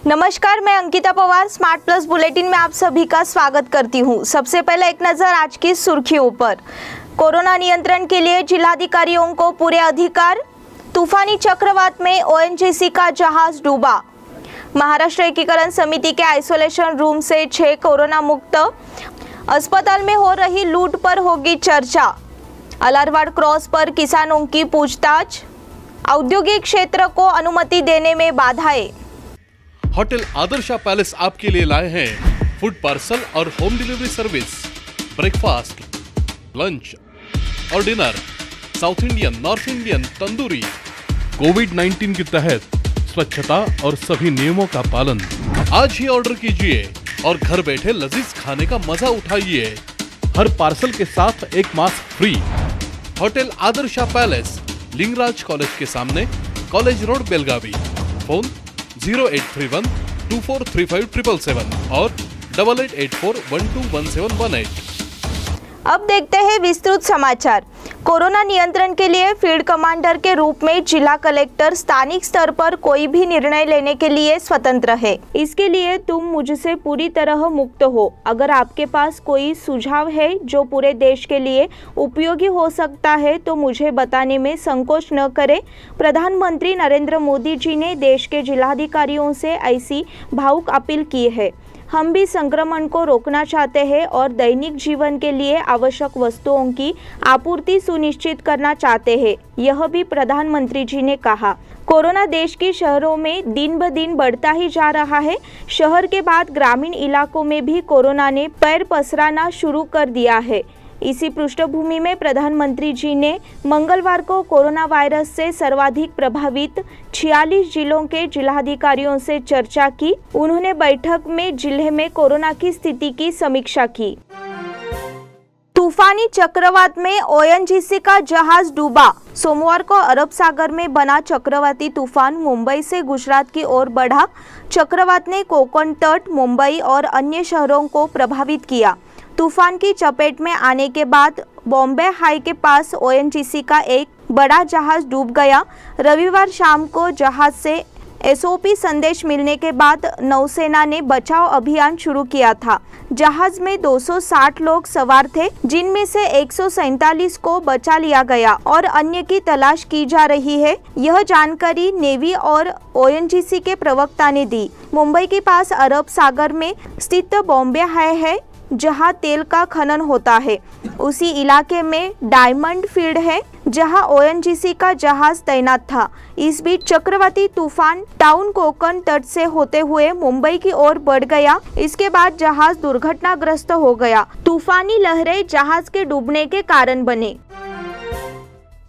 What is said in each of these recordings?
नमस्कार, मैं Ankita Pawar smart plus bulletin में आप सभी का स्वागत करती हूं। सबसे पहले एक नजर आज की सुर्खियों पर। कोरोना नियंत्रण के लिए जिलाधिकारियों को पूरे अधिकार। तूफानी चक्रवात में ओएनजीसी का जहाज डूबा। महाराष्ट्र एकीकरण समिति के आइसोलेशन रूम से 6 कोरोना मुक्त। अस्पताल में हो रही लूट पर होगी चर्चा। अलारवाड़ क्रॉस पर किसानों की पूछताछ। औद्योगिक क्षेत्र को अनुमति देने में बाधाएं। होटल आदर्शा पैलेस आपके लिए लाए हैं फूड पार्सल और home delivery service, breakfast, lunch और dinner, south Indian, north Indian, tandoori. कोविड-19 के तहत स्वच्छता और सभी नियमों का पालन। आज ही ऑर्डर कीजिए और घर बैठे लजीज खाने का मजा उठाइए। हर पार्सल के साथ एक mask free. Hotel Adarsha palace, Lingaraj college के सामने, कॉलेज रोड, बेलगावी। फोन 0831 2435 और 8884121718। अब देखते हैं विस्तृत समाचार। कोरोना नियंत्रण के लिए फील्ड कमांडर के रूप में जिला कलेक्टर स्थानिक स्तर पर कोई भी निर्णय लेने के लिए स्वतंत्र है। इसके लिए तुम मुझसे पूरी तरह मुक्त हो। अगर आपके पास कोई सुझाव है जो पूरे देश के लिए उपयोगी हो सकता है तो मुझे बताने में संकोच न करें। प्रधानमंत्री नरेंद्र मोदी जी ने देश के जिलाधिकारियों से ऐसी भावुक अपील की है। हम भी संक्रमण को रोकना चाहते हैं और दैनिक जीवन के लिए आवश्यक वस्तुओं की आपूर्ति सुनिश्चित करना चाहते हैं, यह भी प्रधानमंत्री जी ने कहा। कोरोना देश के शहरों में दिन ब दिन बढ़ता ही जा रहा है। शहर के बाद ग्रामीण इलाकों में भी कोरोना ने पैर पसराना शुरू कर दिया है। इसी पृष्ठभूमि में प्रधानमंत्री जी ने मंगलवार को कोरोना वायरस से सर्वाधिक प्रभावित 46 जिलों के जिलाधिकारियों से चर्चा की। उन्होंने बैठक में जिले में कोरोना की स्थिति की समीक्षा की। तूफानी चक्रवात में ओएनजीसी का जहाज डूबा। सोमवार को अरब सागर में बना चक्रवाती तूफान मुंबई से गुजरात की ओर बढ़ा। चक्रवात ने कोंकण तट, मुंबई और अन्य शहरों को प्रभावित किया। तूफान की चपेट में आने के बाद बॉम्बे हाई के पास ओएनजीसी का एक बड़ा जहाज डूब गया। रविवार शाम को जहाज से एसओपी संदेश मिलने के बाद नौसेना ने बचाव अभियान शुरू किया था। जहाज में 260 लोग सवार थे, जिनमें से 147 को बचा लिया गया और अन्य की तलाश की जा रही है। यह जानकारी नेवी और ओएनजीसी के प्रवक्ता ने दी। मुंबई के पास अरब सागर में स्थित बॉम्बे हाई है, जहां तेल का खनन होता है। उसी इलाके में डायमंड फील्ड है, जहां ओएनजीसी का जहाज तैनात था। इस बीच चक्रवाती तूफान टाउन कोंकण तट से होते हुए मुंबई की ओर बढ़ गया। इसके बाद जहाज दुर्घटनाग्रस्त हो गया। तूफानी लहरें जहाज के डूबने के कारण बने।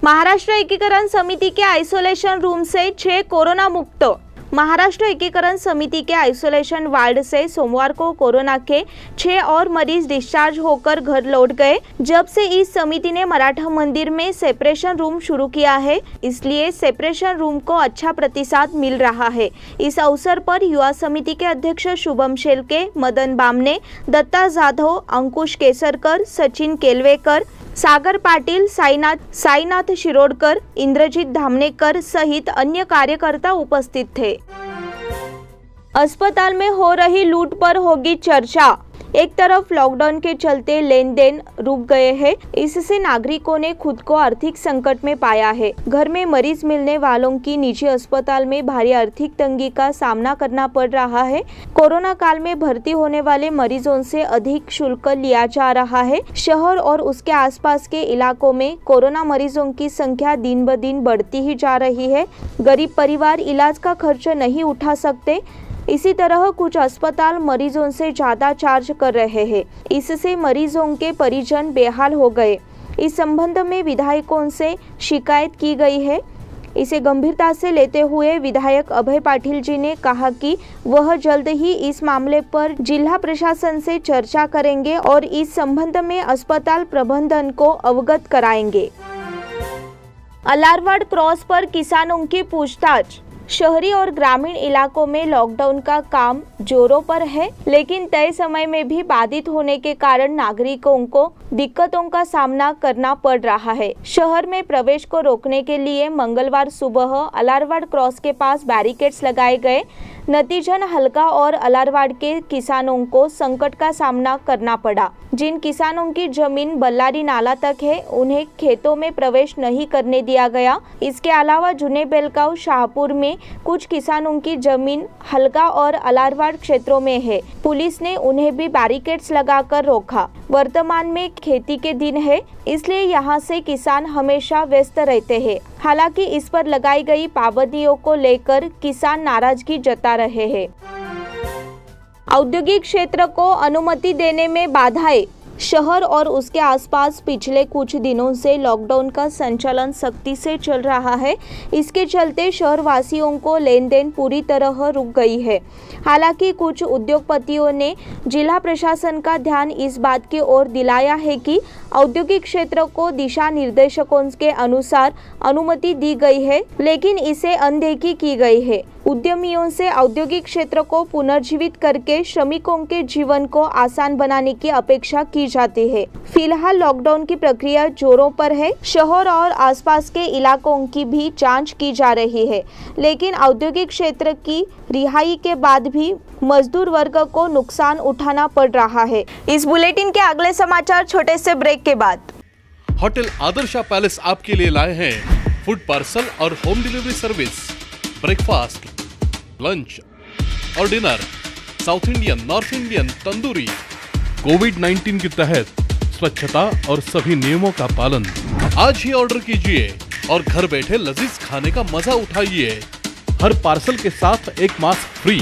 महाराष्ट्र एकीकरण समिति के आइसोलेशन रूम से 6 कोरोना मुक्त। महाराष्ट्र एकीकरण समिति के आइसोलेशन वार्ड से सोमवार को कोरोना के 6 और मरीज डिस्चार्ज होकर घर लौट गए। जब से इस समिति ने मराठा मंदिर में सेपरेशन रूम शुरू किया है, इसलिए सेपरेशन रूम को अच्छा प्रतिसाद मिल रहा है। इस अवसर पर युवा समिति के अध्यक्ष शुभम शेलके, मदन बामने, दत्ता जाधव, अंकुश केसरकर, सचिन केलवेकर, सागर पाटिल, साईनाथ शिरोडकर, इंद्रजीत धामनेकर सहित अन्य कार्यकर्ता उपस्थित थे। अस्पताल में हो रही लूट पर होगी चर्चा। एक तरफ लॉकडाउन के चलते लेन देन रुक गए हैं। इससे नागरिकों ने खुद को आर्थिक संकट में पाया है। घर में मरीज मिलने वालों की निजी अस्पताल में भारी आर्थिक तंगी का सामना करना पड़ रहा है। कोरोना काल में भर्ती होने वाले मरीजों से अधिक शुल्क लिया जा रहा है। शहर और उसके आसपास के इलाकों में कोरोना मरीजों की संख्या दिन ब दिन बढ़ती ही जा रही है। गरीब परिवार इलाज का खर्च नहीं उठा सकते। इसी तरह कुछ अस्पताल मरीजों से ज़्यादा चार्ज कर रहे हैं। इससे मरीजों के परिजन बेहाल हो गए। इस संबंध में विधायकों से शिकायत की गई है। इसे गंभीरता से लेते हुए विधायक अभय पाटिल जी ने कहा कि वह जल्द ही इस मामले पर जिला प्रशासन से चर्चा करेंगे और इस संबंध में अस्पताल प्रबंधन को अवगत कराएंगे। अलारवाड़ क्रॉस पर किसानों की पूछताछ। शहरी और ग्रामीण इलाकों में लॉकडाउन का काम जोरों पर है, लेकिन तय समय में भी बाधित होने के कारण नागरिकों को दिक्कतों का सामना करना पड़ रहा है। शहर में प्रवेश को रोकने के लिए मंगलवार सुबह अलारवाड़ क्रॉस के पास बैरिकेड्स लगाए गए। नतीजन हल्का और अलारवाड़ के किसानों को संकट का सामना करना पड़ा। जिन किसानों की जमीन बल्लारी नाला तक है, उन्हें खेतों में प्रवेश नहीं करने दिया गया। इसके अलावा जुने बेलगांव शाहपुर में कुछ किसानों की जमीन हल्का और अलारवाड़ क्षेत्रों में है। पुलिस ने उन्हें भी बैरिकेड्स लगाकर रोका। वर्तमान में खेती के दिन है, इसलिए यहाँ से किसान हमेशा व्यस्त रहते हैं। हालांकि इस पर लगाई गई पाबंदियों को लेकर किसान नाराजगी जता रहे हैं। औद्योगिक क्षेत्र को अनुमति देने में बाधाएं। शहर और उसके आसपास पिछले कुछ दिनों से लॉकडाउन का संचालन सख्ती से चल रहा है। इसके चलते शहरवासियों को लेन देन पूरी तरह रुक गई है। हालांकि कुछ उद्योगपतियों ने जिला प्रशासन का ध्यान इस बात की ओर दिलाया है कि औद्योगिक क्षेत्र को दिशा निर्देशों के अनुसार अनुमति दी गई है, लेकिन इसे अनदेखी की गई है। उद्यमियों से औद्योगिक क्षेत्र को पुनर्जीवित करके श्रमिकों के जीवन को आसान बनाने की अपेक्षा की जाती है। फिलहाल लॉकडाउन की प्रक्रिया जोरों पर है। शहर और आसपास के इलाकों की भी जांच की जा रही है, लेकिन औद्योगिक क्षेत्र की रिहाई के बाद भी मजदूर वर्ग को नुकसान उठाना पड़ रहा है। इस बुलेटिन के अगले समाचार छोटे से ब्रेक के बाद। होटल आदर्शा पैलेस आपके लिए लाए हैं फूड पार्सल और home delivery service, breakfast, lunch और dinner, south Indian, north Indian, tandoori. कोविड-19 के तहत स्वच्छता और सभी नियमों का पालन। आज ही ऑर्डर कीजिए और घर बैठे लजीज खाने का मजा उठाइए। हर पार्सल के साथ एक mask free.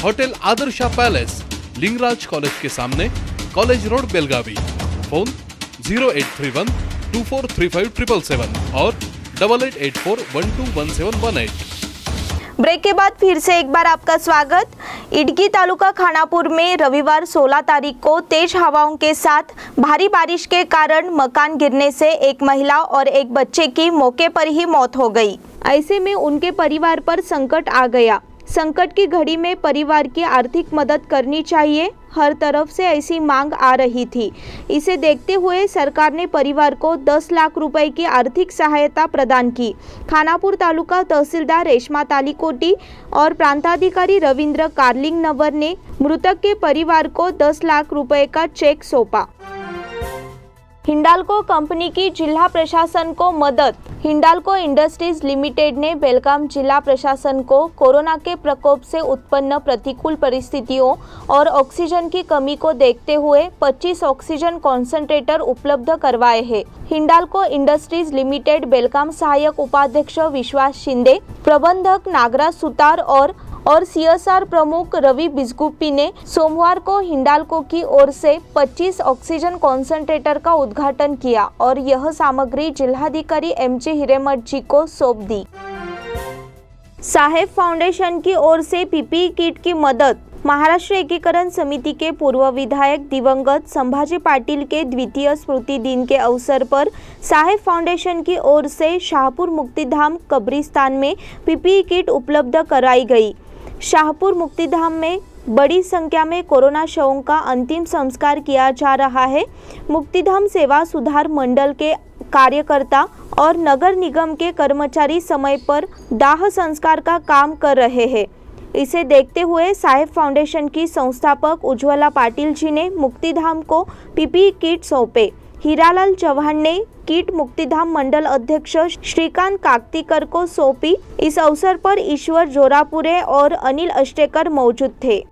Hotel Adarsha palace, Lingaraj college के सामने, कॉलेज रोड, बेलगावी। फोन 0831 2435 और 8884121718। ब्रेक के बाद फिर से एक बार आपका स्वागत। इडगी तालुका खानापुर में रविवार 16 तारीख को तेज हवाओं के साथ भारी बारिश के कारण मकान गिरने से एक महिला और एक बच्चे की मौके पर ही मौत हो गई। ऐसे में उनके परिवार पर संकट आ गया। संकट की घड़ी में परिवार की आर्थिक मदद करनी चाहिए, हर तरफ से ऐसी मांग आ रही थी। इसे देखते हुए सरकार ने परिवार को 10 लाख रुपए की आर्थिक सहायता प्रदान की। खानापुर तालुका तहसीलदार रेशमा तालीकोटी और प्रांताधिकारी रविंद्र कार्लिंग नवर ने मृतक के परिवार को 10 लाख रुपए का चेक सौंपा। हिंडाल्को कंपनी की जिला प्रशासन को मदद। हिंडाल्को इंडस्ट्रीज लिमिटेड ने बेलगाम जिला प्रशासन को कोरोना के प्रकोप से उत्पन्न प्रतिकूल परिस्थितियों और ऑक्सीजन की कमी को देखते हुए 25 ऑक्सीजन कॉन्सेंट्रेटर उपलब्ध करवाए हैं। हिंडाल्को इंडस्ट्रीज लिमिटेड बेलगाम सहायक उपाध्यक्ष विश्वास शिंदे, प्रबंधक नागराज सुतार और CSR प्रमुख रवि बिस्गुप्पी ने सोमवार को हिंडाल्को की ओर से 25 ऑक्सीजन कॉन्सेंट्रेटर का उद्घाटन किया और यह सामग्री जिलाधिकारी MJ हिरेमठ जी को सौंप दी। साहेब फाउंडेशन की ओर से PPE किट की मदद। महाराष्ट्र एकीकरण समिति के पूर्व विधायक दिवंगत संभाजी पाटिल के द्वितीय स्मृति दिन के अवसर पर साहेब फाउंडेशन की ओर से शाहपुर मुक्तिधाम कब्रिस्तान में PPE किट उपलब्ध कराई गई। शाहपुर मुक्तिधाम में बड़ी संख्या में कोरोना शवों का अंतिम संस्कार किया जा रहा है। मुक्तिधाम सेवा सुधार मंडल के कार्यकर्ता और नगर निगम के कर्मचारी समय पर दाह संस्कार का काम कर रहे हैं। इसे देखते हुए साहेब फाउंडेशन की संस्थापक उज्ज्वला पाटिल जी ने मुक्तिधाम को PPE किट सौंपे। हीरालाल चौहान ने किट मुक्तिधाम मंडल अध्यक्ष श्रीकांत काकतीकर को सौंपी। इस अवसर पर ईश्वर जोरापुरे और अनिल अष्टेकर मौजूद थे।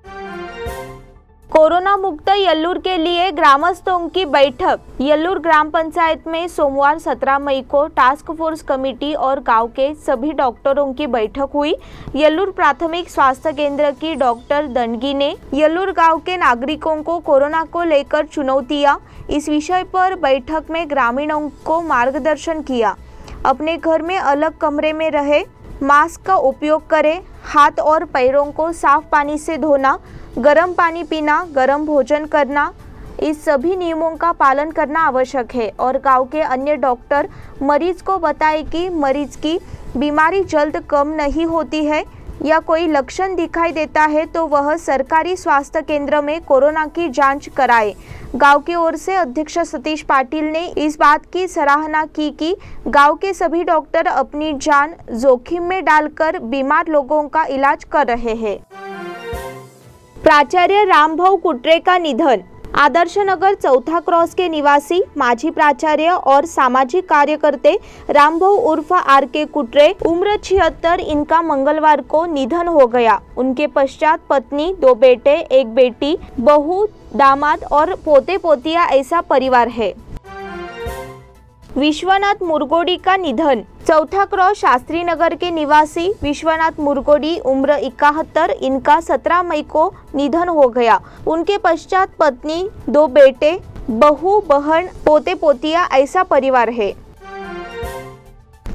कोरोना मुक्त यल्लूर के लिए ग्रामस्थों की बैठक। यल्लूर ग्राम पंचायत में सोमवार 17 मई को टास्क फोर्स कमेटी और गांव के सभी डॉक्टरों की बैठक हुई। यल्लूर प्राथमिक स्वास्थ्य केंद्र की डॉक्टर दंडगी ने यल्लूर गांव के नागरिकों को कोरोना को लेकर चुनौतियां, इस विषय पर बैठक में ग्रामीणों को मार्गदर्शन किया। अपने घर में अलग कमरे में रहे, मास्क का उपयोग करें, हाथ और पैरों को साफ पानी से धोना, गर्म पानी पीना, गर्म भोजन करना, इस सभी नियमों का पालन करना आवश्यक है और गांव के अन्य डॉक्टर मरीज को बताएं कि मरीज की बीमारी जल्द कम नहीं होती है या कोई लक्षण दिखाई देता है तो वह सरकारी स्वास्थ्य केंद्र में कोरोना की जांच कराए। गांव की ओर से अध्यक्ष सतीश पाटिल ने इस बात की सराहना की कि गांव के सभी डॉक्टर अपनी जान जोखिम में डालकर बीमार लोगों का इलाज कर रहे हैं। प्राचार्य रामभाऊ कुटरे का निधन। आदर्श नगर चौथा क्रॉस के निवासी माजी प्राचार्य और सामाजिक कार्यकर्ते रामभाऊ उर्फ आर.के. कुटरे उम्र 76 इनका मंगलवार को निधन हो गया। उनके पश्चात पत्नी, 2 बेटे, 1 बेटी, बहू, दामाद और पोते पोतिया ऐसा परिवार है। विश्वनाथ मुरगोडी का निधन। चौथा क्रॉस शास्त्री नगर के निवासी विश्वनाथ मुरगोडी उम्र 71 इनका 17 मई को निधन हो गया। उनके पश्चात पत्नी, 2 बेटे, बहू, बहन, पोते पोतिया ऐसा परिवार है।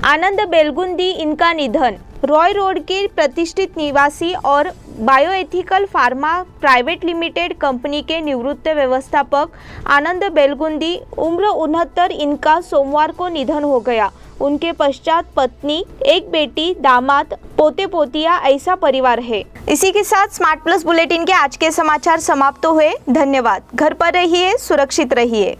आनंद बेलगुंदी इनका निधन। रॉय रोड के प्रतिष्ठित निवासी और बायोएथिकल फार्मा प्राइवेट लिमिटेड कंपनी के निवृत्त व्यवस्थापक आनंद बेलगुंदी उम्र 69 इनका सोमवार को निधन हो गया। उनके पश्चात पत्नी, 1 बेटी, दामाद, पोते पोतिया ऐसा परिवार है। इसी के साथ स्मार्ट प्लस बुलेटिन के आज के समाचार समाप्त हुए। धन्यवाद। घर पर रहिए, सुरक्षित रहिए।